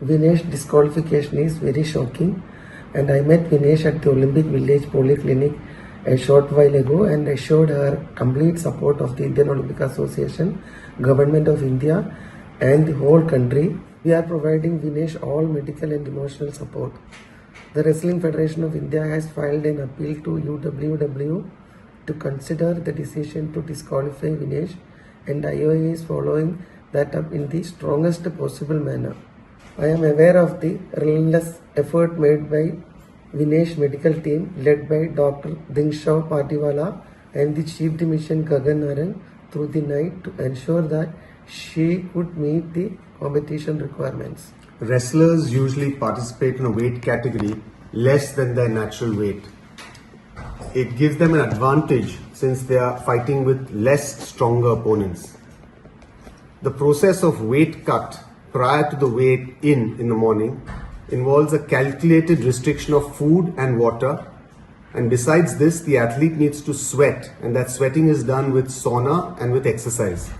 Vinesh disqualification is very shocking, and I met Vinesh at the Olympic Village Polyclinic a short while ago, and I showed her complete support of the Indian Olympic Association, Government of India and the whole country. We are providing Vinesh all medical and emotional support. The Wrestling Federation of India has filed an appeal to UWW to consider the decision to disqualify Vinesh, and IOA is following that up in the strongest possible manner. I am aware of the relentless effort made by Vinesh medical team led by Dr. Dingshaw Patiwala and the Chief Dimission Gagan Narang through the night to ensure that she could meet the competition requirements. Wrestlers usually participate in a weight category less than their natural weight. It gives them an advantage since they are fighting with less stronger opponents. The process of weight cut prior to the weight in the morning involves a calculated restriction of food and water, and besides this the athlete needs to sweat, and that sweating is done with sauna and with exercise.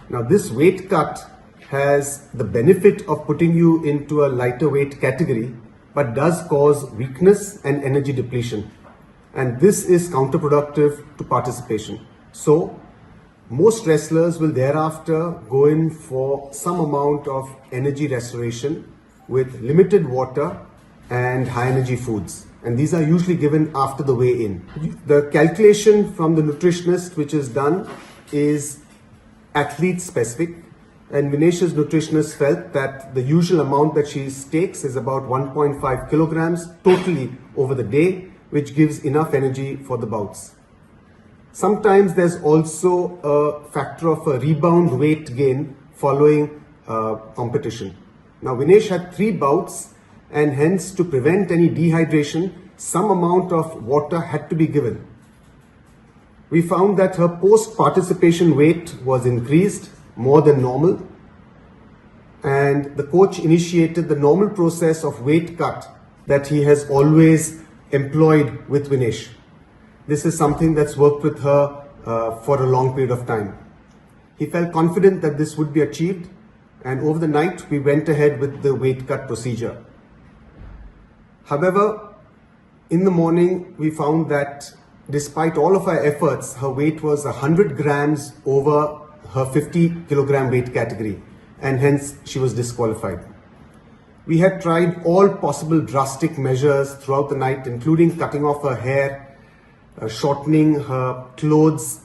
Now this weight cut has the benefit of putting you into a lighter weight category, but does cause weakness and energy depletion, and this is counterproductive to participation. So most wrestlers will thereafter go in for some amount of energy restoration with limited water and high energy foods, and these are usually given after the weigh-in. The calculation from the nutritionist which is done is athlete specific, and Vinesh's nutritionist felt that the usual amount that she takes is about 1.5 kilograms totally over the day, which gives enough energy for the bouts. Sometimes there's also a factor of a rebound weight gain following competition. Now Vinesh had 3 bouts, and hence to prevent any dehydration, some amount of water had to be given. We found that her post-participation weight was increased more than normal, and the coach initiated the normal process of weight cut that he has always employed with Vinesh. This is something that's worked with her for a long period of time. He felt confident that this would be achieved, and over the night we went ahead with the weight cut procedure. However, in the morning we found that despite all of our efforts, her weight was 100 grams over her 50 kilogram weight category, and hence she was disqualified. We had tried all possible drastic measures throughout the night, including cutting off her hair, shortening her clothes,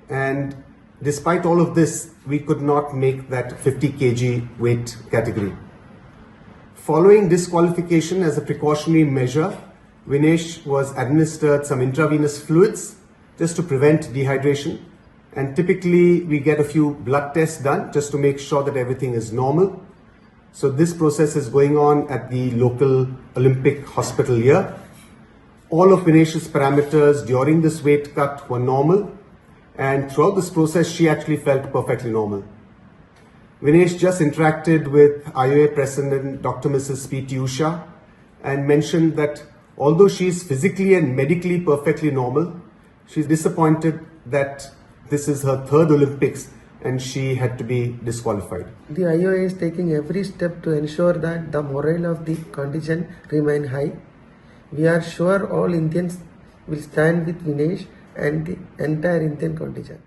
and despite all of this, we could not make that 50 kg weight category. Following disqualification as a precautionary measure, Vinesh was administered some intravenous fluids just to prevent dehydration, and typically we get a few blood tests done just to make sure that everything is normal. So this process is going on at the local Olympic hospital here. All of Vinesh's parameters during this weight cut were normal, and throughout this process she actually felt perfectly normal. Vinesh just interacted with IOA President Dr. Mrs. PT Usha and mentioned that although she is physically and medically perfectly normal, she's disappointed that this is her 3rd Olympics and she had to be disqualified. The IOA is taking every step to ensure that the morale of the contingent remain high. We are sure all Indians will stand with Vinesh and the entire Indian contingent.